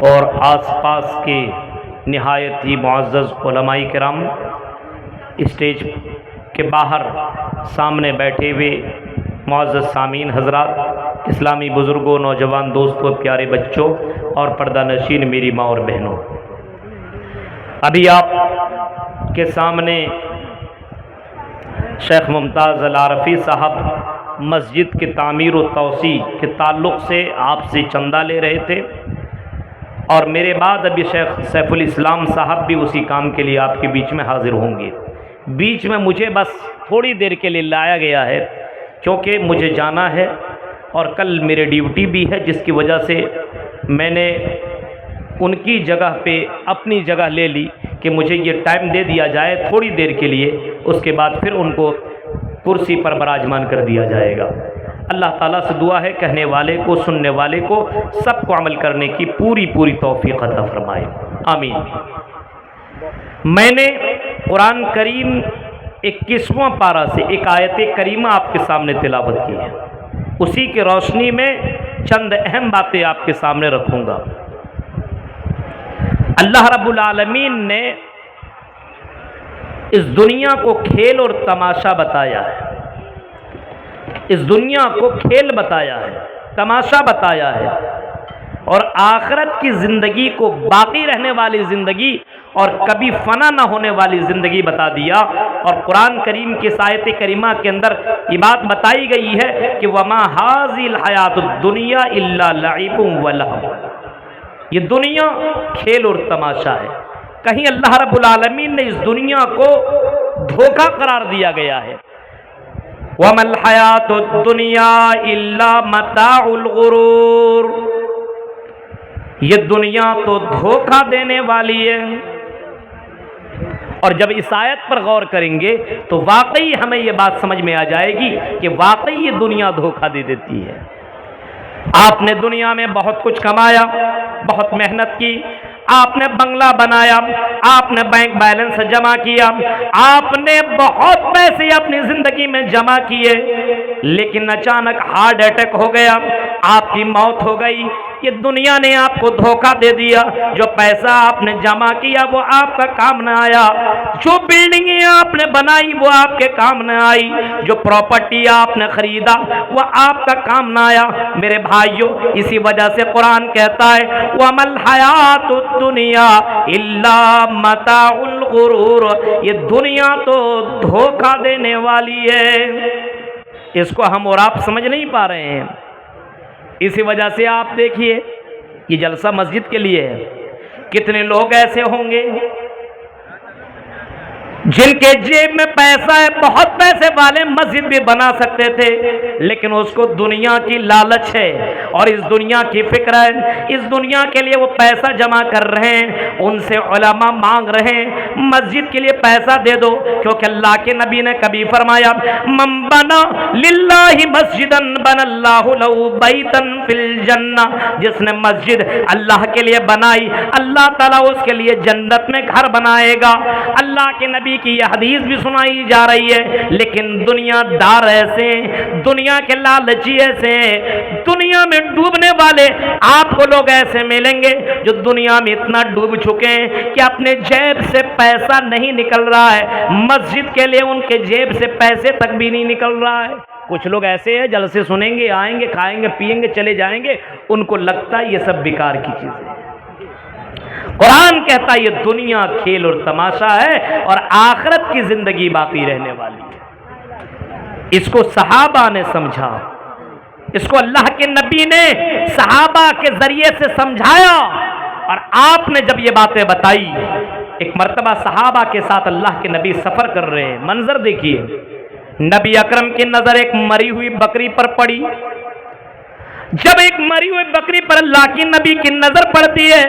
اور آس پاس کے نہایت ہی معزز علماء کرام، اسٹیج کے باہر سامنے بیٹھے ہوئے معزز سامعین حضرات، اسلامی بزرگوں، نوجوان دوستوں، پیارے بچوں اور پردہ نشین میری ماں اور بہنوں، ابھی آپ کے سامنے شیخ ممتاز العارفی صاحب مسجد کی تعمیر و توسیع کے تعلق سے آپ سے چندہ لے رہے تھے، اور میرے بعد ابھی شیخ سیف الاسلام صاحب بھی اسی کام کے لیے آپ کے بیچ میں حاضر ہوں گے۔ بیچ میں مجھے بس تھوڑی دیر کے لیے لایا گیا ہے کیونکہ مجھے جانا ہے اور کل میرے ڈیوٹی بھی ہے، جس کی وجہ سے میں نے ان کی جگہ پہ اپنی جگہ لے لی کہ مجھے یہ ٹائم دے دیا جائے تھوڑی دیر کے لیے، اس کے بعد پھر ان کو کرسی پر براجمان کر دیا جائے گا۔ اللہ تعالیٰ سے دعا ہے کہنے والے کو، سننے والے کو، سب کو عمل کرنے کی پوری توفیق عطا فرمائے، آمین۔ میں نے قرآن کریم 21واں پارہ سے ایک آیت کریمہ آپ کے سامنے تلاوت کی ہے، اسی کی روشنی میں چند اہم باتیں آپ کے سامنے رکھوں گا۔ اللہ رب العالمین نے اس دنیا کو کھیل اور تماشا بتایا ہے، اس دنیا کو کھیل بتایا ہے، تماشا بتایا ہے، اور آخرت کی زندگی کو باقی رہنے والی زندگی اور کبھی فنا نہ ہونے والی زندگی بتا دیا۔ اور قرآن کریم کی آیت کریمہ کے اندر یہ بات بتائی گئی ہے کہ وَمَا هَٰذِهِ الْحَيَاةُ الدُّنْيَا إِلَّا لَعِبٌ وَلَهْوٌ، یہ دنیا کھیل اور تماشا ہے۔ کہیں اللہ رب العالمین نے اس دنیا کو دھوکہ قرار دیا گیا ہے، وَمَا الْحَيَاةُ الدُّنْيَا إِلَّا مَتَاعُ الْغُرُورِ، یہ دنیا تو دھوکہ دینے والی ہے۔ اور جب اس آیت پر غور کریں گے تو واقعی ہمیں یہ بات سمجھ میں آ جائے گی کہ واقعی یہ دنیا دھوکہ دے دیتی ہے۔ آپ نے دنیا میں بہت کچھ کمایا، بہت محنت کی، آپ نے بنگلہ بنایا، آپ نے بینک بیلنس جمع کیا، آپ نے بہت پیسے اپنی زندگی میں جمع کیے، لیکن اچانک ہارٹ اٹیک ہو گیا، آپ کی موت ہو گئی۔ یہ دنیا نے آپ کو دھوکہ دے دیا، جو پیسہ آپ نے جمع کیا وہ آپ کا کام نہ آیا، جو بلڈنگیں آپ نے بنائی وہ آپ کے کام نہ آئی، جو پراپرٹی آپ نے خریدا وہ آپ کا کام نہ آیا۔ میرے بھائیوں، اسی وجہ سے قرآن کہتا ہے وَمَا الْحَيَاةُ الدُّنْيَا إِلَّا مَتَاعُ الْغُرُورِ، یہ دنیا تو دھوکہ دینے والی ہے۔ اس کو ہم اور آپ سمجھ نہیں پا رہے ہیں۔ اسی وجہ سے آپ دیکھیے یہ جلسہ مسجد کے لیے ہے، کتنے لوگ ایسے ہوں گے جن کے جیب میں پیسہ ہے، بہت پیسے والے مسجد بھی بنا سکتے تھے، لیکن اس کو دنیا کی لالچ ہے اور اس دنیا کی فکر ہے، اس دنیا کے لیے وہ پیسہ جمع کر رہے ہیں۔ ان سے علماء مانگ رہے ہیں مسجد کے لیے پیسہ دے دو، کیونکہ اللہ کے نبی نے کبھی فرمایا من بنا للہ مسجدا بنا اللہ لہ بیتا فی الجنہ، جس نے مسجد اللہ کے لیے بنائی اللہ تعالیٰ اس کے لیے جنت میں گھر بنائے گا۔ اللہ کے نبی کی یہ حدیث بھی سنائی جا رہی ہے، لیکن دنیا دار ایسے ہیں، دنیا کے لالچی ایسے ہیں، دنیا میں ڈوبنے والے آپ کو لوگ ایسے ملیں گے جو دنیا میں اتنا ڈوب چکے ہیں کہ اپنے جیب سے پیسہ نہیں نکل رہا ہے، مسجد کے لیے ان کے جیب سے پیسے تک بھی نہیں نکل رہا ہے۔ کچھ لوگ ایسے ہیں جلسے سنیں گے، آئیں گے، کھائیں گے، پیئیں گے، چلے جائیں گے، ان کو لگتا ہے یہ سب بیکار کی چیزیں ہیں۔ قرآن کہتا ہے یہ دنیا کھیل اور تماشا ہے اور آخرت کی زندگی باقی رہنے والی ہے۔ اس کو صحابہ نے سمجھا، اس کو اللہ کے نبی نے صحابہ کے ذریعے سے سمجھایا، اور آپ نے جب یہ باتیں بتائی، ایک مرتبہ صحابہ کے ساتھ اللہ کے نبی سفر کر رہے ہیں، منظر دیکھیے، نبی اکرم کی نظر ایک مری ہوئی بکری پر پڑی۔ جب ایک مری ہوئی بکری پر اللہ کے نبی کی نظر پڑتی ہے،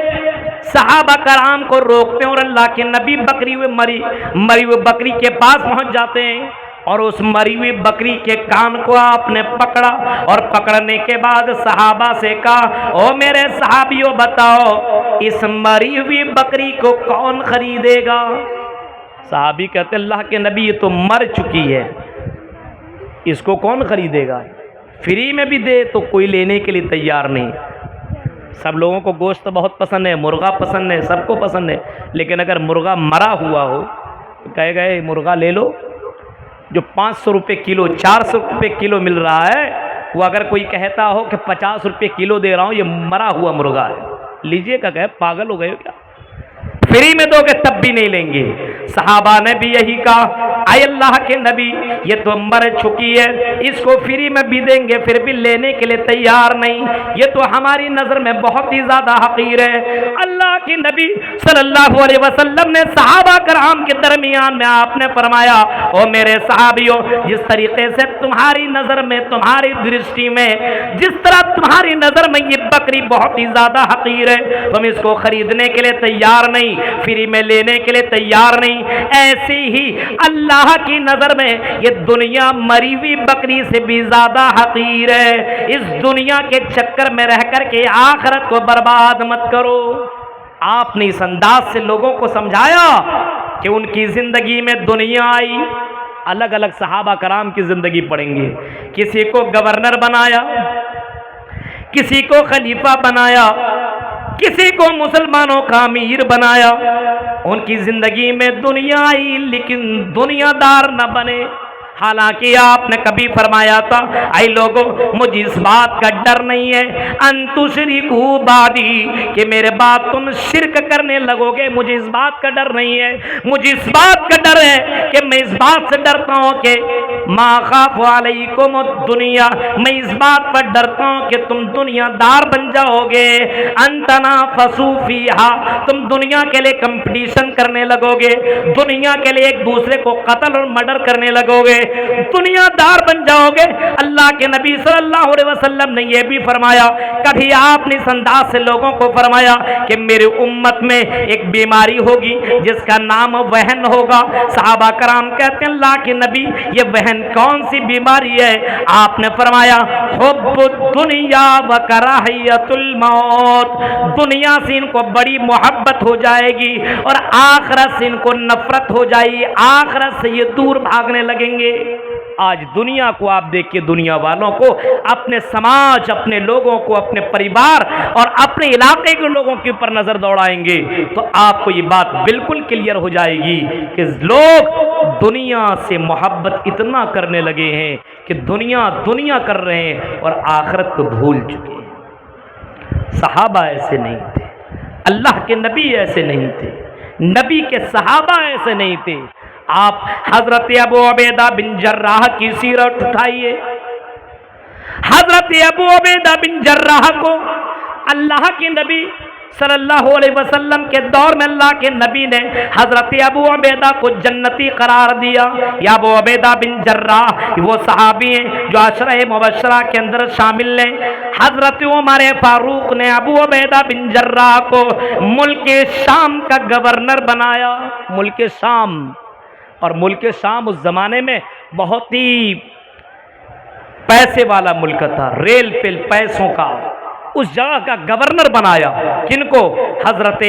صحابہ کرام کو روکتے ہیں اور اللہ کے نبی مری ہوئی بکری کے پاس پہنچ جاتے ہیں، اور اس مری ہوئی بکری کے کان کو آپ نے پکڑا، اور پکڑنے کے بعد صحابہ سے کہا او میرے صحابیوں بتاؤ اس مری ہوئی بکری کو کون خریدے گا؟ صحابی کہتے اللہ کے نبی یہ تو مر چکی ہے، اس کو کون خریدے گا؟ فری میں بھی دے تو کوئی لینے کے لیے تیار نہیں۔ سب لوگوں کو گوشت بہت پسند ہے، مرغا پسند ہے، سب کو پسند ہے، لیکن اگر مرغا مرا ہوا ہو تو کہے گئے مرغا لے لو، جو 500 روپے کلو 400 روپے کلو مل رہا ہے، وہ اگر کوئی کہتا ہو کہ 50 روپے کلو دے رہا ہوں، یہ مرا ہوا مرغا ہے، لیجئے کا کہے پاگل ہو گئے ہو کیا؟ فری میں دو گے تب بھی نہیں لیں گے۔ صحابہ نے بھی یہی کہا، اے اللہ کے نبی یہ تو مر چکی ہے، اس کو فری میں بھی دیں گے پھر بھی لینے کے لیے تیار نہیں، یہ تو ہماری نظر میں بہت ہی زیادہ حقیر ہے۔ اللہ کے نبی صلی اللہ علیہ وسلم نے صحابہ کرام کے درمیان میں آپ نے فرمایا، او میرے صحابیوں، جس طریقے سے تمہاری نظر میں، تمہاری درشٹی میں، جس طرح تمہاری نظر میں یہ بکری بہت ہی زیادہ حقیر ہے، تم اس کو خریدنے کے لیے تیار نہیں، فری میں لینے کے لیے تیار نہیں، ایسی ہی اللہ کی نظر میں یہ دنیا مری ہوئی بکری سے بھی زیادہ حقیر ہے۔ اس دنیا کے چکر میں رہ کر کے آخرت کو برباد مت کرو۔ آپ نے اس انداز سے لوگوں کو سمجھایا کہ ان کی زندگی میں دنیا آئی۔ الگ الگ صحابہ کرام کی زندگی پڑھیں گے، کسی کو گورنر بنایا، کسی کو خلیفہ بنایا، کسی کو مسلمانوں کا امیر بنایا، ان کی زندگی میں دنیا آئی لیکن دنیا دار نہ بنے۔ حالانکہ آپ نے کبھی فرمایا تھا، اے لوگوں مجھے اس بات کا ڈر نہیں ہے ان تشرکوا بعدی، کہ میرے بعد تم شرک کرنے لگو گے، مجھے اس بات کا ڈر نہیں ہے، مجھے اس بات کا ڈر ہے کہ میں اس بات سے ڈرتا ہوں کہ ما خاف علیکم الدنیا، میں اس بات پر ڈرتا ہوں کہ تم دنیا دار بن جاؤ گے، ان تنافسوا فیہا، تم دنیا کے لیے کمپٹیشن کرنے لگو گے، دنیا کے لیے ایک دوسرے کو قتل اور مرڈر کرنے لگو گے، دنیا دار بن جاؤ گے۔ اللہ کے نبی صلی اللہ علیہ وسلم نے یہ بھی فرمایا، کبھی آپ نے اس انداز سے لوگوں کو فرمایا کہ میری امت میں ایک بیماری ہوگی جس کا نام وہن ہوگا۔ صحابہ کرام کہتے ہیں اللہ کے نبی یہ وہن کون سی بیماری ہے؟ آپ نے فرمایا حب الدنیا و کراہیت الموت، دنیا سے ان کو بڑی محبت ہو جائے گی اور آخرت سے ان کو نفرت ہو جائے گی، آخرت سے یہ دور بھاگنے لگیں گے۔ آج دنیا کو آپ دیکھ کے دنیا والوں کو، اپنے سماج، اپنے لوگوں کو، اپنے پریوار اور اپنے علاقے کے لوگوں کے اوپر نظر دوڑائیں گے تو آپ کو یہ بات بالکل کلیئر ہو جائے گی کہ لوگ دنیا سے محبت اتنا کرنے لگے ہیں کہ دنیا دنیا کر رہے ہیں اور آخرت کو بھول چکے ہیں۔ صحابہ ایسے نہیں تھے، اللہ کے نبی ایسے نہیں تھے، نبی کے صحابہ ایسے نہیں تھے۔ آپ حضرت ابو عبیدہ بن جراح کی سیرت اٹھائیے۔ حضرت ابو عبیدہ بن جراح کو اللہ کے نبی صلی اللہ علیہ وسلم کے دور میں اللہ کے نبی نے حضرت ابو عبیدہ کو جنتی قرار دیا۔ یا ابو عبیدہ بن جراح وہ صحابی ہیں جو عشرہ مبشرہ کے اندر شامل ہیں۔ حضرت عمر فاروق نے ابو عبیدہ بن جراح کو ملک شام کا گورنر بنایا۔ ملک شام، اور ملک شام اس زمانے میں بہت ہی پیسے والا ملک تھا، ریل پل پیسوں کا، اس جگہ کا گورنر بنایا۔ کن کو؟ حضرت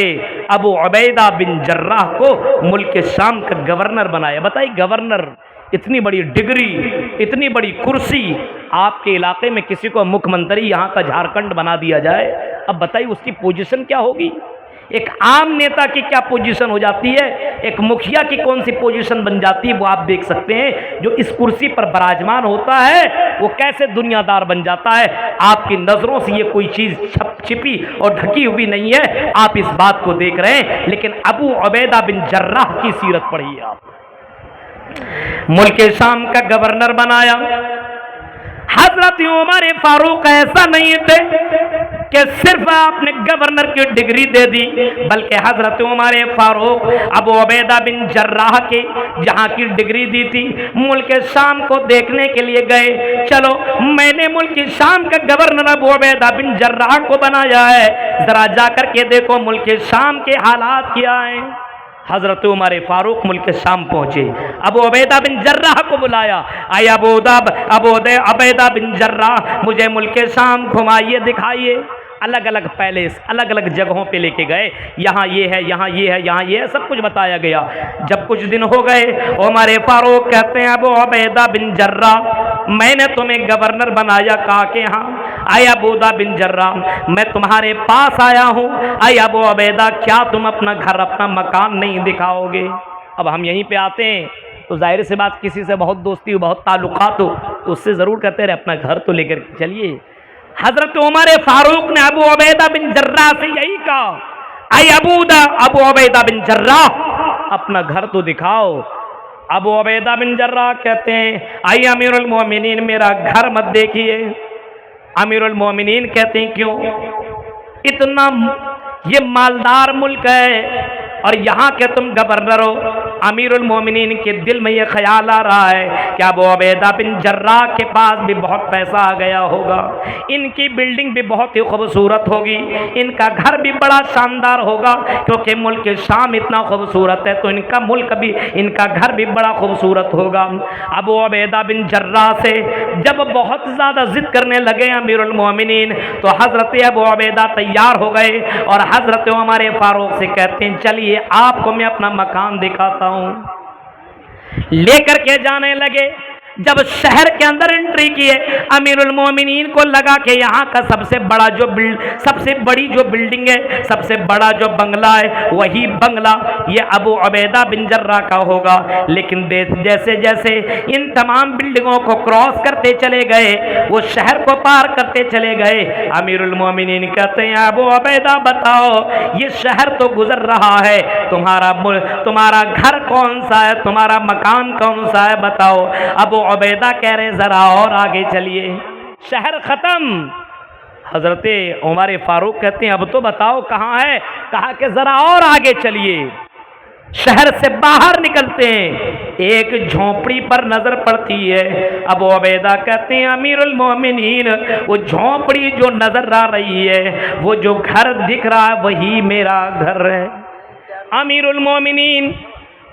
ابو عبیدہ بن جراح کو ملک شام کا گورنر بنایا۔ بتائیے گورنر، اتنی بڑی ڈگری، اتنی بڑی کرسی، آپ کے علاقے میں کسی کو مکھ منتری یہاں کا جھارکھنڈ بنا دیا جائے، اب بتائیے اس کی پوزیشن کیا ہوگی؟ ایک عام نیتا کی کیا پوزیشن ہو جاتی ہے، ایک مکھیا کی کون سی پوزیشن بن جاتی ہے، وہ آپ دیکھ سکتے ہیں۔ جو اس کرسی پر براجمان ہوتا ہے وہ کیسے دنیا دار بن جاتا ہے۔ آپ کی نظروں سے یہ کوئی چیز چھپی اور ڈھکی ہوئی نہیں ہے، آپ اس بات کو دیکھ رہے ہیں۔ لیکن ابو عبیدہ بن جراح کی سیرت پڑھیے آپ، ملک شام کا گورنر بنایا۔ حضرت عمر فاروق ایسا نہیں تھے کہ صرف آپ نے گورنر کی ڈگری دے دی، بلکہ حضرت عمر فاروق ابو عبیدہ بن جراح کے جہاں کی ڈگری دی تھی، ملک شام کو دیکھنے کے لیے گئے۔ چلو میں نے ملک شام کا گورنر ابو عبیدہ بن جراح کو بنایا ہے، ذرا جا کر کے دیکھو ملک شام کے حالات کیا ہیں۔ حضرت عمر فاروق ملک شام پہنچے، ابو عبیدہ بن جراح کو بلایا، اے ابو عبیدہ بن جراح مجھے ملک شام گھمائیے، دکھائیے۔ الگ الگ پیلیس، الگ الگ جگہوں پہ لے کے گئے، یہاں یہ ہے، یہاں یہ ہے، یہاں یہ ہے، سب کچھ بتایا گیا۔ جب کچھ دن ہو گئے، عمر فاروق کہتے ہیں ابو عبیدہ بن جراح میں نے تمہیں گورنر بنایا، کہا کہ ہاں۔ اے ابودا بن جراح میں تمہارے پاس آیا ہوں، اے ابو عبیدہ کیا تم اپنا گھر اپنا مکان نہیں دکھاؤ گے؟ اب ہم یہیں پہ آتے ہیں تو ظاہر سی بات کسی سے بہت دوستی ہو بہت تعلقات ہو تو اس سے ضرور کہتے رہے اپنا گھر تو لے کر کے چلیے۔ حضرت عمر فاروق نے ابو عبیدہ بن جراح سے یہی کہا، اے ابو عبیدہ بن جراح اپنا گھر تو دکھاؤ۔ ابو عبیدہ بن جراح کہتے ہیں اے امیر المومنین میرا گھر مت دیکھیے۔ امیر المومنین کہتے ہیں کیوں؟ اتنا یہ مالدار ملک ہے اور یہاں کے تم گورنر ہو۔ امیر المومنین کے دل میں یہ خیال آ رہا ہے کہ ابو عبیدہ بن جراح کے پاس بھی بہت پیسہ آ گیا ہوگا، ان کی بلڈنگ بھی بہت ہی خوبصورت ہوگی، ان کا گھر بھی بڑا شاندار ہوگا، کیونکہ ملک شام اتنا خوبصورت ہے تو ان کا ملک بھی ان کا گھر بھی بڑا خوبصورت ہوگا۔ ابو عبیدہ بن جراح سے جب بہت زیادہ ضد کرنے لگے امیر المومنین تو حضرت ابو عبیدہ تیار ہو گئے اور حضرت عمر فاروق سے کہتے ہیں چلیے آپ کو میں اپنا مکان دکھاتا ہوں۔ لے کر کے جانے لگے۔ جب شہر کے اندر انٹری کیے امیر المومنین کو لگا کہ یہاں کا سب سے بڑی جو بلڈنگ ہے، سب سے بڑا جو بنگلہ ہے وہی بنگلہ یہ ابو عبیدہ بن جراح کا ہوگا۔ لیکن جیسے جیسے ان تمام بلڈنگوں کو کراس کرتے چلے گئے، وہ شہر کو پار کرتے چلے گئے، امیر المومنین کہتے ہیں ابو عبیدہ بتاؤ یہ شہر تو گزر رہا ہے، تمہارا گھر کون سا ہے، تمہارا مکان کون سا ہے بتاؤ۔ ابو عبیدہ کہہ رہے ذرا اور آگے چلیے، شہر ختم۔ حضرت عمر فاروق کہتے ہیں اب تو بتاؤ کہاں ہے؟ کہا کہ ذرا اور آگے چلیے۔ شہر سے باہر نکلتے ہیں، ایک جھونپڑی پر نظر پڑتی ہے۔ ابو عبیدہ کہتے ہیں امیر المومنین وہ جھونپڑی جو نظر آ رہی ہے، وہ جو گھر دکھ رہا ہے وہی میرا گھر ہے۔ امیر المومنین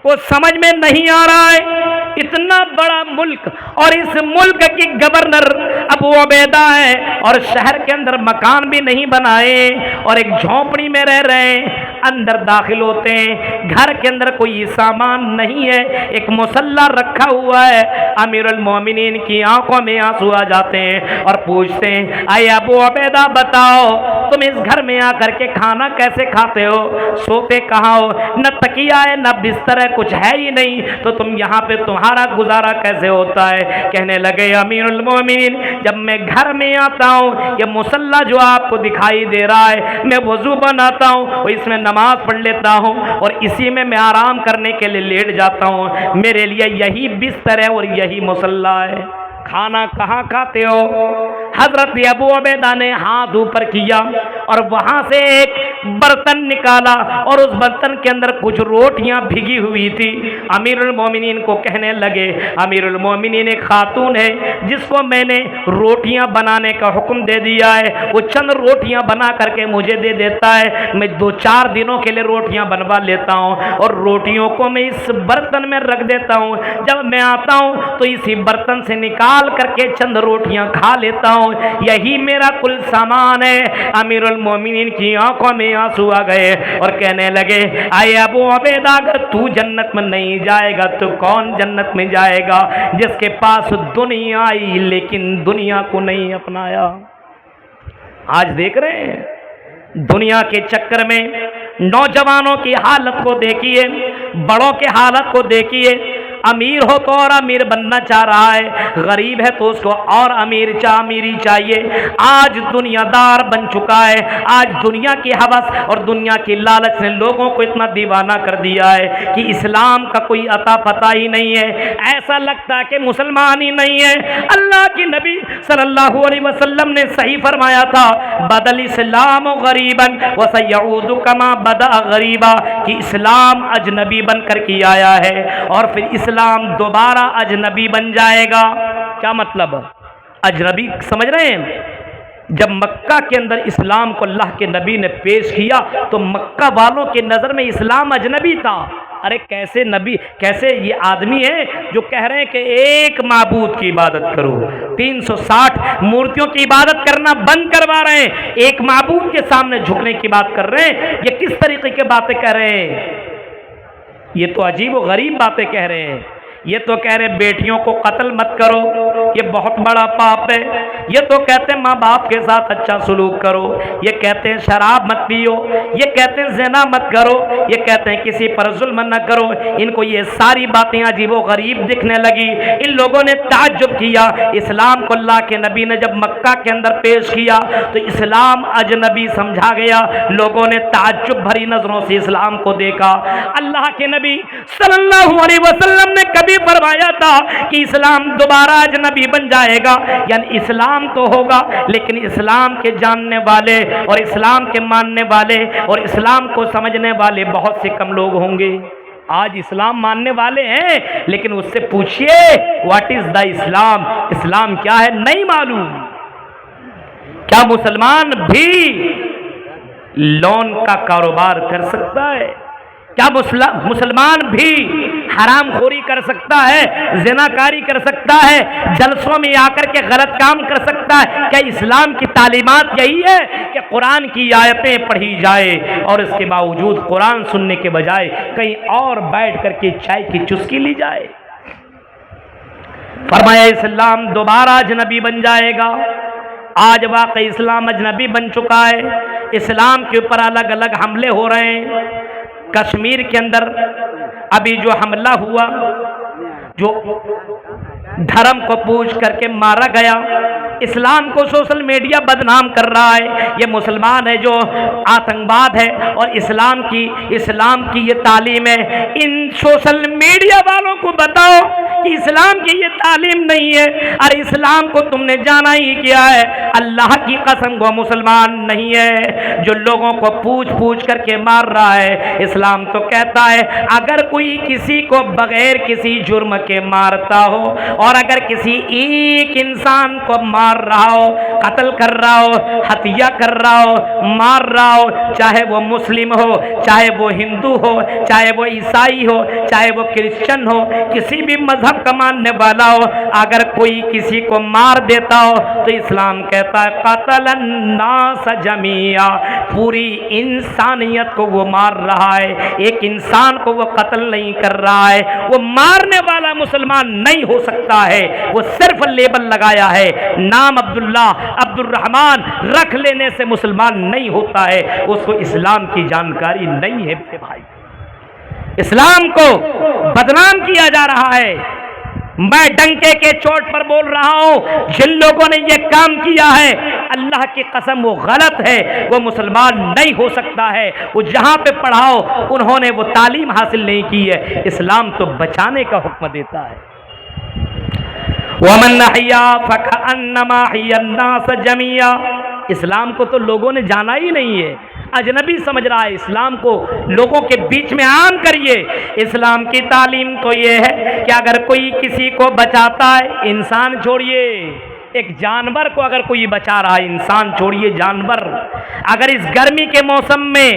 کو سمجھ میں نہیں آ رہا ہے اتنا بڑا ملک اور اس ملک کی گورنر ابو عبیدہ ہے اور شہر کے اندر مکان بھی نہیں بنائے اور ایک جھونپڑی میں رہ رہے ہیں۔ اندر داخل ہوتے ہیں، گھر کے اندر کوئی سامان نہیں ہے، ایک مصلی رکھا ہوا ہے۔ امیر المومنین کی آنکھوں میں آنسو آ جاتے ہیں اور پوچھتے ہیں اے ابو عبیدہ بتاؤ تم اس گھر میں آ کر کے کھانا کیسے کھاتے ہو، سوتے کہاں ہو، نہ تکیہ ہے نہ بستر ہے، کچھ ہے ہی نہیں، تو تم یہاں پہ تمہارا گزارا کیسے ہوتا ہے؟ کہنے لگے امیر المومنین جب میں گھر میں آتا ہوں یہ مصلی جو آپ کو دکھائی دے رہا ہے میں وضو بناتا ہوں اور اس میں نماز پڑھ لیتا ہوں اور اسی میں آرام کرنے کے لیے لیٹ جاتا ہوں، میرے لیے یہی بستر ہے اور یہی مصلی ہے۔ کھانا کہاں کھاتے ہو؟ حضرت ابو عبیدہ نے ہاتھ اوپر کیا اور وہاں سے ایک برتن نکالا اور اس برتن کے اندر کچھ روٹیاں بھیگی ہوئی تھی۔ امیر المومنین کو کہنے لگے امیر المومنین ایک خاتون ہے جس کو میں نے روٹیاں بنانے کا حکم دے دیا ہے، وہ چند روٹیاں بنا کر کے مجھے دے دیتا ہے، میں 2-4 دنوں کے لیے روٹیاں بنوا لیتا ہوں اور روٹیوں کو میں اس برتن میں رکھ دیتا ہوں، جب میں آتا ہوں تو اسی برتن سے نکال کر کے چند روٹیاں کھا لیتا ہوں، یہی میرا کل سامان ہے۔ امیر المومنین کی آنکھوں میں آنسو آ گئے اور کہنے لگے اے ابو عبیدہ اگر تو جنت میں نہیں جائے گا تو کون جنت میں جائے گا جس کے پاس دنیا آئی لیکن دنیا کو نہیں اپنایا؟ آج دیکھ رہے ہیں دنیا کے چکر میں نوجوانوں کی حالت کو دیکھیے، بڑوں کے حالت کو دیکھیے، امیر ہو تو اور امیر بننا چاہ رہا ہے، غریب ہے تو اس کو اور امیری چاہیے۔ آج دنیا دار بن چکا ہے، آج دنیا کی ہوس اور دنیا کی لالچ نے لوگوں کو اتنا دیوانہ کر دیا ہے کہ اسلام کا کوئی عطا پتہ ہی نہیں ہے، ایسا لگتا ہے کہ مسلمان ہی نہیں ہے۔ اللہ کی نبی صلی اللہ علیہ وسلم نے صحیح فرمایا تھا بدل اسلام غریبا وسیعود کما بدا غریبا، کہ اسلام اجنبی بن کر کے آیا ہے اور پھر اسلام دوبارہ اجنبی بن جائے گا۔ کیا مطلب؟ اجنبی سمجھ رہے ہیں؟ جب مکہ کے اندر اسلام کو اللہ کے نبی نے پیش کیا تو مکہ والوں کی نظر میں اسلام اجنبی تھا۔ ارے کیسے نبی، کیسے یہ آدمی ہے جو کہہ رہے ہیں کہ ایک معبود کی عبادت کرو، 360 مورتیوں کی عبادت کرنا بند کروا رہے ہیں، ایک معبود کے سامنے جھکنے کی بات کر رہے ہیں، یہ کس طریقے کی باتیں کہہ رہے ہیں؟ یہ تو عجیب و غریب باتیں کہہ رہے ہیں۔ یہ تو کہہ رہے بیٹیوں کو قتل مت کرو، یہ بہت بڑا پاپ ہے، یہ تو کہتے ہیں ماں باپ کے ساتھ اچھا سلوک کرو، یہ کہتے ہیں شراب مت پیو، یہ کہتے ہیں زنا مت کرو، یہ کہتے ہیں کسی پر ظلم نہ کرو۔ ان کو یہ ساری باتیں عجیب و غریب دکھنے لگی۔ ان لوگوں نے تعجب کیا، اسلام کو اللہ کے نبی نے جب مکہ کے اندر پیش کیا تو اسلام اجنبی سمجھا گیا۔ لوگوں نے تعجب بھری نظروں سے اسلام کو دیکھا۔ اللہ کے نبی صلی اللہ علیہ وسلم نے کبھی فرمایا تھا کہ اسلام دوبارہ اجنبی بن جائے گا؟ یعنی اسلام تو ہوگا لیکن اسلام کے جاننے والے اور اسلام کے ماننے والے اور اسلام کو سمجھنے والے بہت سے کم لوگ ہوں گے۔ آج اسلام ماننے والے ہیں لیکن اس سے پوچھئے واٹ از دا اسلام، اسلام کیا ہے نہیں معلوم۔ کیا مسلمان بھی لون کا کاروبار کر سکتا ہے؟ کیا مسلمان بھی حرام خوری کر سکتا ہے، زناکاری کر سکتا ہے، جلسوں میں آ کر کے غلط کام کر سکتا ہے؟ کیا اسلام کی تعلیمات یہی ہے کہ قرآن کی آیتیں پڑھی جائے اور اس کے باوجود قرآن سننے کے بجائے کہیں اور بیٹھ کر کے چائے کی چسکی لی جائے؟ فرمایا اسلام دوبارہ اجنبی بن جائے گا۔ آج واقعی اسلام اجنبی بن چکا ہے۔ اسلام کے اوپر الگ الگ حملے ہو رہے ہیں۔ کشمیر کے اندر ابھی جو حملہ ہوا، جو دھرم کو پوچھ کر کے مارا گیا، اسلام کو سوشل میڈیا بدنام کر رہا ہے۔ یہ مسلمان ہے جو آتنکواد ہے اور اسلام کی یہ تعلیم ہے۔ ان سوشل میڈیا والوں کو بتاؤ کہ اسلام کی یہ تعلیم نہیں ہے اور اسلام کو تم نے جانا ہی کیا ہے۔ اللہ کی قسم وہ مسلمان نہیں ہے جو لوگوں کو پوچھ کر کے مار رہا ہے۔ اسلام تو کہتا ہے اگر کوئی کسی کو بغیر کسی جرم کے مارتا ہو اور اگر کسی ایک انسان کو مار رہا ہو، قتل کر رہا ہو، ہتیا کر رہا ہو، مار رہا ہو، چاہے وہ مسلم ہو، چاہے وہ ہندو ہو، چاہے وہ عیسائی ہو، چاہے وہ کرسچن ہو، کسی بھی مذہب کا ماننے والا ہو، اگر کوئی کسی کو مار دیتا ہو تو اسلام کہتا ہے قتل الناس جميعا، پوری انسانیت کو وہ مار رہا ہے، ایک انسان کو وہ قتل نہیں کر رہا ہے۔ وہ مارنے والا مسلمان نہیں ہو سکتا ہے، وہ صرف لیبل لگایا ہے، نام عبداللہ عبد الرحمن رکھ لینے سے مسلمان نہیں ہوتا ہے، اس کو اسلام کی جانکاری نہیں ہے۔ میرے بھائی اسلام کو بدنام کیا جا رہا ہے۔ میں ڈنکے کے چوٹ پر بول رہا ہوں جن لوگوں نے یہ کام کیا ہے اللہ کی قسم وہ غلط ہے، وہ مسلمان نہیں ہو سکتا ہے۔ وہ جہاں پہ پڑھاؤ انہوں نے وہ تعلیم حاصل نہیں کی ہے۔ اسلام تو بچانے کا حکم دیتا ہے۔ وَمَنْ أَحْيَا فَكَأَنَّمَا أَحْيَا النَّاسَ جَمِيعًا، اسلام کو تو لوگوں نے جانا ہی نہیں ہے، اجنبی سمجھ رہا ہے۔ اسلام کو لوگوں کے بیچ میں عام کریے۔ اسلام کی تعلیم تو یہ ہے کہ اگر کوئی کسی کو بچاتا ہے، انسان چھوڑیے، ایک جانور کو اگر کوئی بچا رہا ہے، انسان چھوڑیے جانور، اگر اس گرمی کے موسم میں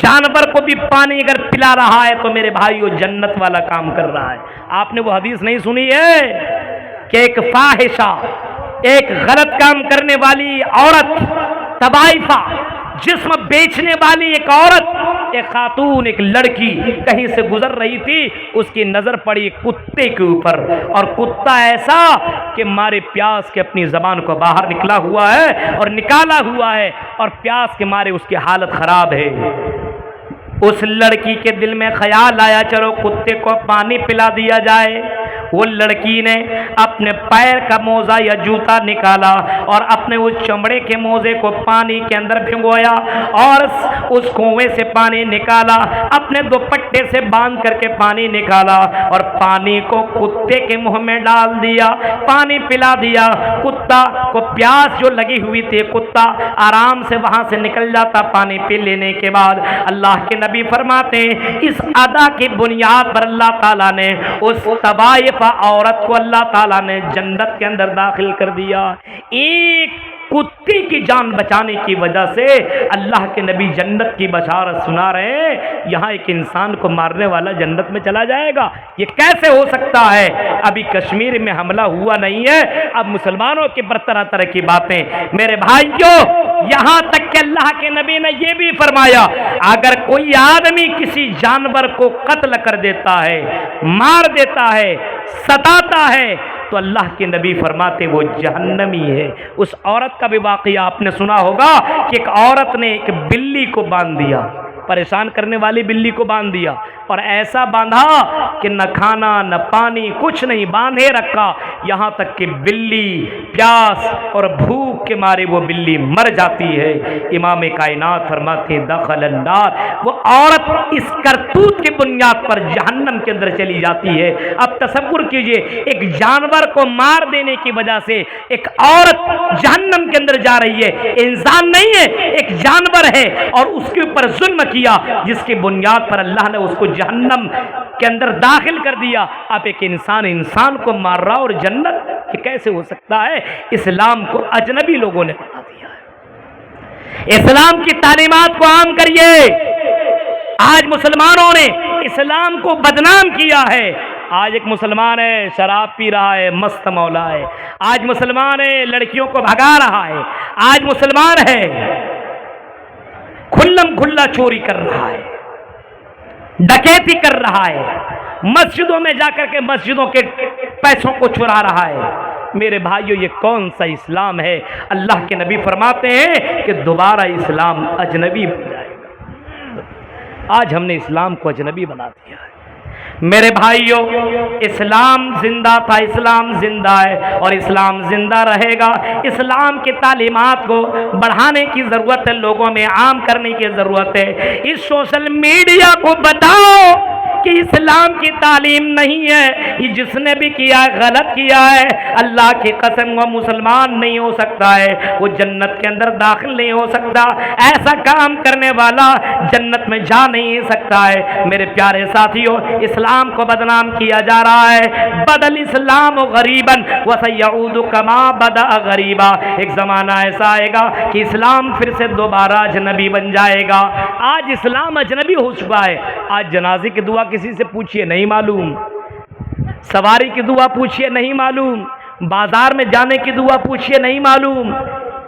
جانور کو بھی پانی اگر پلا رہا ہے تو میرے بھائی وہ جنت والا کام کر رہا ہے۔ آپ نے وہ حدیث نہیں سنی ہے کہ ایک فاحشہ، ایک غلط کام کرنے والی عورت، طبائفہ، جسم بیچنے والی ایک عورت، ایک خاتون، ایک لڑکی کہیں سے گزر رہی تھی، اس کی نظر پڑی کتے کے اوپر، اور کتا ایسا کہ مارے پیاس کے اپنی زبان کو باہر نکلا ہوا ہے اور نکالا ہوا ہے اور پیاس کے مارے اس کی حالت خراب ہے۔ اس لڑکی کے دل میں خیال آیا چلو کتے کو پانی پلا دیا جائے۔ وہ لڑکی نے اپنے پیر کا موزہ یا جوتا نکالا اور اپنے اس چمڑے کے موزے کو پانی کے اندر بھگویا اور اس کنویں سے پانی نکالا، اپنے دوپٹے سے باندھ کر کے پانی نکالا اور پانی کو کتے کے منہ میں ڈال دیا، پانی پلا دیا۔ کتا کو پیاس جو لگی ہوئی تھی، کتا آرام سے وہاں سے نکل جاتا پانی پی لینے کے بعد۔ اللہ کے نبی فرماتے ہیں اس ادا کی بنیاد پر اللہ تعالیٰ نے اس طبائف عورت کو اللہ تعالیٰ نے جنت کے اندر داخل کر دیا۔ ایک کتے کی جان بچانے کی وجہ سے اللہ کے نبی جنت کی بشارت سنا رہے ہیں، یہاں ایک انسان کو مارنے والا جنت میں چلا جائے گا، یہ کیسے ہو سکتا ہے؟ ابھی کشمیر میں حملہ ہوا نہیں ہے، اب مسلمانوں کے پر طرح طرح کی باتیں۔ میرے بھائیوں، یہاں تک کہ اللہ کے نبی نے یہ بھی فرمایا، اگر کوئی آدمی کسی جانور کو قتل کر دیتا ہے، مار دیتا ہے، ستاتا ہے، تو اللہ کے نبی فرماتے وہ جہنمی ہے۔ اس عورت کا بھی واقعہ آپ نے سنا ہوگا کہ ایک عورت نے ایک بلی کو باندھ دیا، پریشان کرنے والی بلی کو باندھ دیا، اور ایسا باندھا کہ نہ کھانا نہ پانی کچھ نہیں، باندھے رکھا، یہاں تک کہ بلی پیاس اور بھوک کے مارے وہ بلی مر جاتی ہے۔ امام کائنات فرماتے ہیں دخل النار، وہ عورت اس کرتوت کی بنیاد پر جہنم کے اندر چلی جاتی ہے۔ اب تصور کیجئے، ایک جانور کو مار دینے کی وجہ سے ایک عورت جہنم کے اندر جا رہی ہے، انسان نہیں ہے، ایک جانور ہے، اور اس کے اوپر ظلم کیا جس کی بنیاد پر اللہ نے اس کو جہنم کے اندر داخل کر دیا۔ اب ایک انسان کو مار رہا اور جنت، یہ کیسے ہو سکتا ہے؟ اسلام کو اجنبی لوگوں نے بنا دیا ہے۔ اسلام کی تعلیمات کو عام کریے۔ آج مسلمانوں نے اسلام کو بدنام کیا ہے۔ آج ایک مسلمان ہے شراب پی رہا ہے، مست مولا ہے۔ آج مسلمان ہے لڑکیوں کو بھگا رہا ہے۔ آج مسلمان ہے کھلم کھلا چوری کر رہا ہے، ڈکیتی کر رہا ہے، مسجدوں میں جا کر کے مسجدوں کے پیسوں کو چرا رہا ہے۔ میرے بھائیو، یہ کون سا اسلام ہے؟ اللہ کے نبی فرماتے ہیں کہ دوبارہ اسلام اجنبی بن جائے گا۔ آج ہم نے اسلام کو اجنبی بنا دیا ہے۔ میرے بھائیو، اسلام زندہ تھا، اسلام زندہ ہے اور اسلام زندہ رہے گا۔ اسلام کی تعلیمات کو بڑھانے کی ضرورت ہے، لوگوں میں عام کرنے کی ضرورت ہے۔ اس سوشل میڈیا کو بتاؤ کہ اسلام کی تعلیم نہیں ہے، یہ جس نے بھی کیا غلط کیا ہے، اللہ کی قسم وہ مسلمان نہیں ہو سکتا ہے، وہ جنت کے اندر داخل نہیں ہو سکتا، ایسا کام کرنے والا جنت میں جا نہیں سکتا ہے۔ میرے پیارے ساتھیوں، اسلام کو بدنام کیا جا رہا ہے۔ بدل اسلام غریبا وسیعود کما بدأ غریبا، ایک زمانہ ایسا آئے گا کہ اسلام پھر سے دوبارہ اجنبی بن جائے گا۔ آج اسلام اجنبی ہو چکا ہے۔ آج جنازے کی دعا کسی سے پوچھئے نہیں معلوم، سواری کی دعا پوچھئے نہیں معلوم، بازار میں جانے کی دعا پوچھئے نہیں معلوم،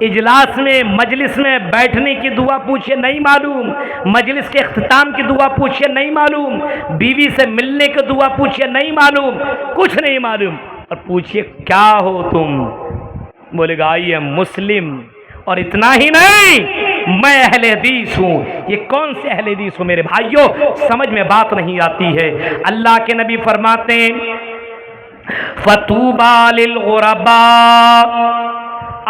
اجلاس میں مجلس میں بیٹھنے کی دعا پوچھئے نہیں معلوم، مجلس کے اختتام کی دعا پوچھئے نہیں معلوم، بیوی سے ملنے کی دعا پوچھئے نہیں معلوم، کچھ نہیں معلوم۔ اور پوچھئے کیا ہو تم؟ بولے گا آئی ایم مسلم، اور اتنا ہی نہیں میں اہل حدیث ہوں۔ یہ کون سے اہل حدیث ہوں؟ میرے بھائیوں، سمجھ میں بات نہیں آتی ہے۔ اللہ کے نبی فرماتے ہیں فَطُوبَى لِلْغُرَبَاء،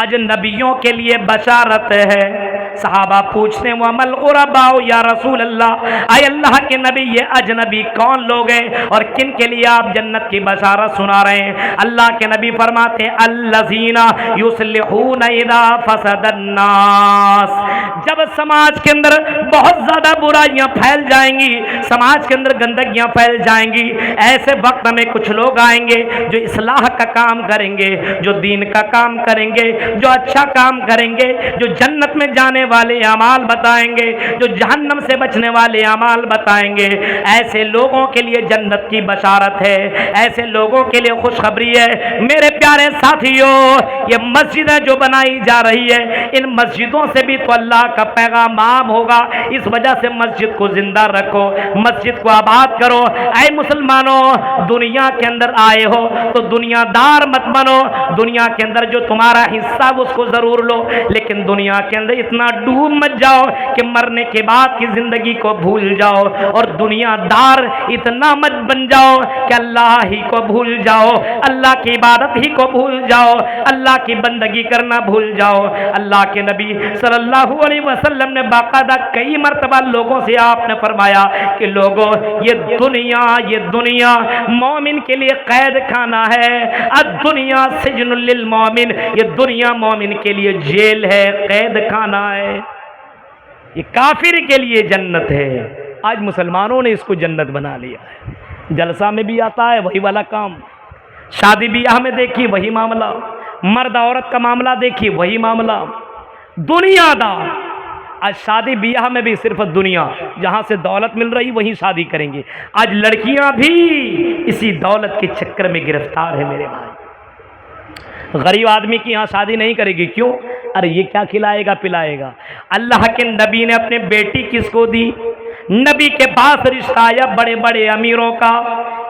اجنبیوں کے لیے بشارت ہے۔ صحابہ پوچھتے ہیں وَمَا الْغُرَبَاءُ یا رسول اللہ، اے اللہ کے نبی یہ اجنبی کون لوگ ہیں اور کن کے لیے آپ جنت کی بشارت سنا رہے ہیں؟ اللہ کے نبی فرماتے ہیں الَّذِينَ يُصْلِحُونَ اِذَا فَسَدَ النَّاسِ، جب سماج کے اندر بہت زیادہ برائیاں پھیل جائیں گی، سماج کے اندر گندگیاں پھیل جائیں گی، ایسے وقت میں کچھ لوگ آئیں گے جو اصلاح کا کام کریں گے، جو دین کا کام کریں گے، جو اچھا کام کریں گے، جو جنت میں جانے والے اعمال بتائیں گے، جو جہنم سے بچنے والے اعمال بتائیں گے۔ ایسے لوگوں کے لیے جنت کی بشارت ہے، ایسے لوگوں کے لیے خوشخبری ہے۔ میرے پیارے ساتھیوں، یہ مسجدیں جو بنائی جا رہی ہے، ان مسجدوں سے بھی تو اللہ کا پیغام عام ہوگا۔ اس وجہ سے مسجد کو زندہ رکھو، مسجد کو آباد کرو۔ اے مسلمانوں، دنیا کے اندر آئے ہو تو دنیا دار مت بنو، دنیا کے اندر جو تمہارا حصہ اس کو ضرور لو، لیکن دنیا کے اندر اتنا ڈوب مت جاؤ کہ مرنے کے بعد کی زندگی کو بھول جاؤ، اور دنیا دار اتنا مت بن جاؤ کہ اللہ ہی کو بھول جاؤ، اللہ کی عبادت ہی کو بھول جاؤ، اللہ کی بندگی کرنا بھول جاؤ۔ اللہ کے نبی صلی اللہ علیہ وسلم نے باقاعدہ کئی مرتبہ لوگوں سے آپ نے فرمایا کہ لوگوں، یہ دنیا مومن کے لیے قید خانہ ہے، الدنیا سجن للمومن، یہ دنیا مومن کے لیے جیل ہے، قید خانہ ہے، یہ کافر کے لیے جنت ہے۔ آج مسلمانوں نے اس کو جنت بنا لیا ہے۔ جلسہ میں بھی آتا ہے وہی والا کام، شادی بیاہ میں دیکھی وہی معاملہ، مرد عورت کا معاملہ دیکھیے، وہی معاملہ دنیا دار. آج شادی بیاہ میں بھی صرف دنیا، جہاں سے دولت مل رہی وہیں شادی کریں گے. آج لڑکیاں بھی اسی دولت کے چکر میں گرفتار ہیں میرے بھائی. غریب آدمی کی یہاں شادی نہیں کرے گی، کیوں؟ ارے یہ کیا کھلائے گا پلائے گا. اللہ کے نبی نے اپنے بیٹی کس کو دی؟ نبی کے پاس رشتہ آیا بڑے بڑے امیروں کا،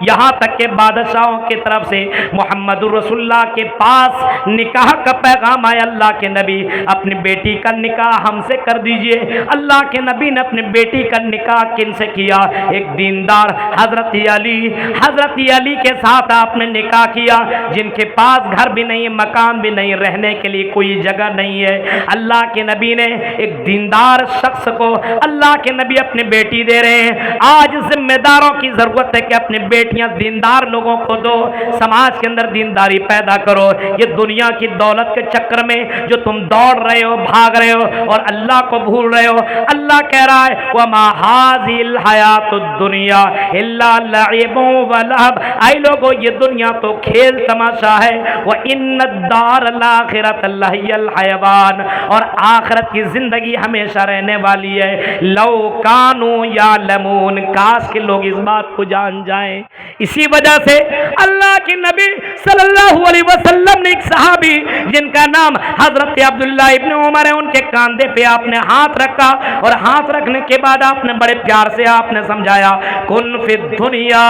یہاں تک کہ بادشاہوں کی طرف سے محمد رسول اللہ کے پاس نکاح کا پیغام آیا. اللہ کے نبی اپنی بیٹی کا نکاح ہم سے کر دیجئے. اللہ کے نبی نے اپنی بیٹی کا نکاح کن سے کیا؟ ایک دیندار حضرت علی کے ساتھ آپ نے نکاح کیا، جن کے پاس گھر بھی نہیں، مکان بھی نہیں، رہنے کے لیے کوئی جگہ نہیں ہے. اللہ کے نبی نے ایک دیندار شخص کو اللہ کے نبی اپنے بیٹی دے رہے ہیں. آج ذمہ داروں کی ضرورت ہے کہ اپنے بیٹیاں دیندار لوگوں کو دو، سماج کے اندر دینداری پیدا کرو. یہ دنیا کی دولت کے چکر میں جو تم دوڑ رہے ہو، بھاگ رہے ہو اور اللہ کو بھول رہے ہو، اللہ کہہ رہا ہے وَمَا هَٰذِهِ الْحَيَاةُ الدُّنْيَا إِلَّا لَعِبٌ وَلَهْوٌ. اے لوگو یہ دنیا تو کھیل تماشا ہے. وَإِنَّ الدَّارَ الْآخِرَةَ لَهِيَ الْحَيَوَانُ، اور آخرت کی زندگی ہمیشہ رہنے والی ہے. لَوْ كَانُوا يَعْلَمُونَ، کاش کہ لوگ اس بات کو جان جائیں. اسی وجہ سے اللہ کے نبی صلی اللہ علیہ وسلم نے ایک صحابی جن کا نام حضرت عبداللہ ابن عمر ہے، ان کے کاندھے پہ آپ نے ہاتھ رکھا، اور ہاتھ رکھنے کے بعد آپ نے بڑے پیار سے آپ نے سمجھایا کن فی الدنیا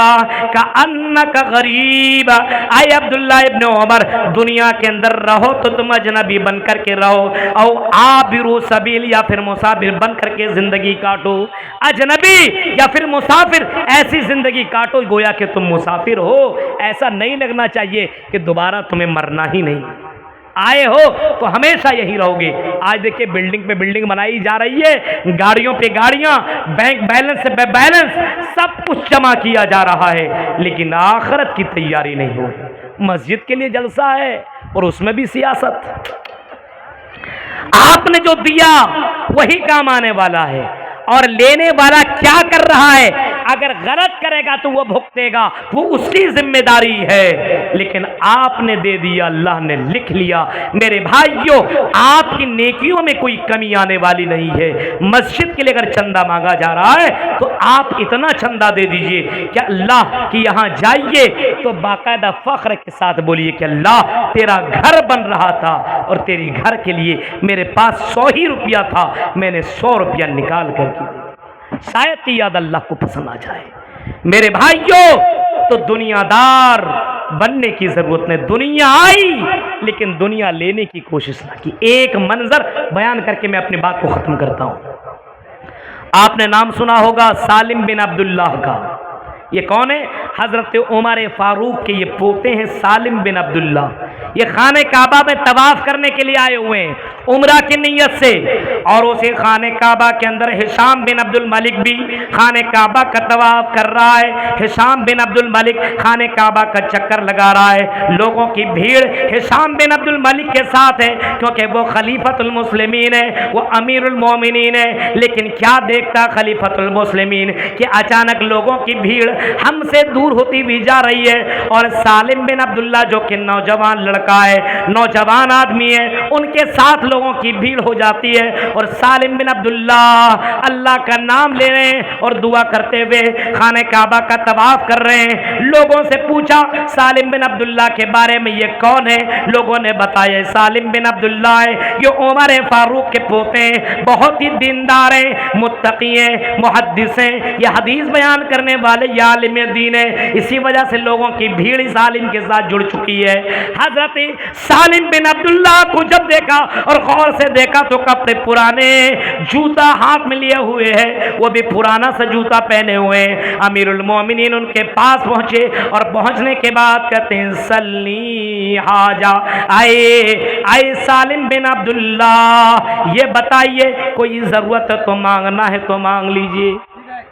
کأنک غریب. اے عبداللہ ابن عمر، دنیا کے اندر رہو تو تم اجنبی بن کر کے رہو، او عابر سبیل، یا پھر مسافر بن کر کے زندگی کاٹو. اجنبی یا پھر مسافر ایسی زندگی کاٹو گویا کہ تم مسافر ہو. ایسا نہیں لگنا چاہیے کہ دوبارہ تمہیں مرنا ہی نہیں. آئے ہو تو ہمیشہ یہی رہو گے. آج دیکھیں بلڈنگ پہ بلڈنگ بنائی جا رہی ہے، گاڑیوں پہ گاڑیاں، بینک بیلنس سے بیلنس، سب کچھ جمع کیا جا رہا ہے، لیکن آخرت کی تیاری نہیں ہو. مسجد کے لیے جلسہ ہے اور اس میں بھی سیاست. آپ نے جو دیا وہی کام آنے والا ہے، اور لینے والا کیا کر رہا ہے؟ اگر غلط کرے گا تو وہ بھگتے گا، وہ اس کی ذمہ داری ہے. لیکن آپ نے دے دیا، اللہ نے لکھ لیا. میرے بھائیوں، آپ کی نیکیوں میں کوئی کمی آنے والی نہیں ہے. مسجد کے لیے اگر چندہ مانگا جا رہا ہے تو آپ اتنا چندہ دے دیجئے کہ اللہ کی یہاں جائیے تو باقاعدہ فخر کے ساتھ بولیے کہ اللہ تیرا گھر بن رہا تھا اور تیری گھر کے لیے میرے پاس 100 ہی روپیہ تھا، میں نے 100 روپیہ نکال کر کے دی. شاید کی یاد اللہ کو پسند آ جائے. میرے بھائیوں، تو دنیا دار بننے کی ضرورت نہیں. دنیا آئی لیکن دنیا لینے کی کوشش نہ کی. ایک منظر بیان کر کے میں اپنی بات کو ختم کرتا ہوں. آپ نے نام سنا ہوگا سالم بن عبداللہ کا. یہ کون ہے؟ حضرت عمر فاروق کے یہ پوتے ہیں سالم بن عبداللہ. یہ خانہ کعبہ میں طواف کرنے کے لیے آئے ہوئے ہیں عمرہ کی نیت سے، اور اسی خانہ کعبہ کے اندر ہشام بن عبد الملک بھی خانہ کعبہ کا طواف کر رہا ہے. ہشام بن عبد الملک خانہ کعبہ کا چکر لگا رہا ہے. لوگوں کی بھیڑ ہشام بن عبد الملک کے ساتھ ہے کیونکہ وہ خلیفۃ المسلمین ہے، وہ امیر المومنین ہے. لیکن کیا دیکھتا خلیفۃ المسلمین کہ اچانک لوگوں کی بھیڑ ہم سے دور ہوتی بھی جا رہی ہے، اور سالم بن عبداللہ جو کہ نوجوان لڑکا ہے، نوجوان آدمی ہے، ان کے ساتھ لوگوں کی بھیڑ ہو جاتی ہے. اور سالم بن عبداللہ اللہ کا نام لے رہے ہیں اور دعا کرتے ہوئے خانہ کعبہ کا طواف کر رہے ہیں. لوگوں سے پوچھا سالم بن عبداللہ کے بارے میں یہ کون ہے؟ لوگوں نے بتایا سالم بن عبداللہ ہے، یہ عمر فاروق کے پوتے ہیں، بہت ہی دیندار ہیں، متقی ہیں، محدث ہیں، یہ حدیث بیان کرنے والے یا عالم دین ہے. اسی وجہ سے لوگوں کی بھیڑ سالم کے ساتھ جڑ چکی ہے. حضرت سالم بن عبداللہ کو جب دیکھا اور غور سے دیکھا تو کپڑے پرانے، جوتا ہاتھ میں لیے ہوئے ہیں، وہ بھی پرانا سا جوتا پہنے ہوئے ہیں. امیر المومنین ان کے پاس پہنچے اور پہنچنے کے بعد کہتے ہیں سلی حاجہ. آئے سالم بن عبداللہ، یہ بتائیے کوئی ضرورت ہے تو مانگنا ہے تو مانگ لیجئے.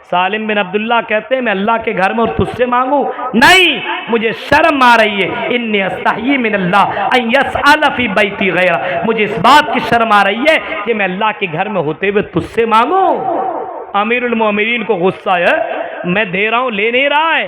سالم بن عبداللہ کہتے ہیں میں اللہ کے گھر میں اور تجھ سے مانگوں؟ نہیں، مجھے شرم آ رہی ہے. انی استحیی من اللہ ان یسأل فی بیتی غیرہ، مجھے اس بات کی شرم آ رہی ہے کہ میں اللہ کے گھر میں ہوتے ہوئے تجھ سے مانگوں. امیر المومنین کو غصہ ہے، میں دے رہا ہوں لے نہیں رہا ہے.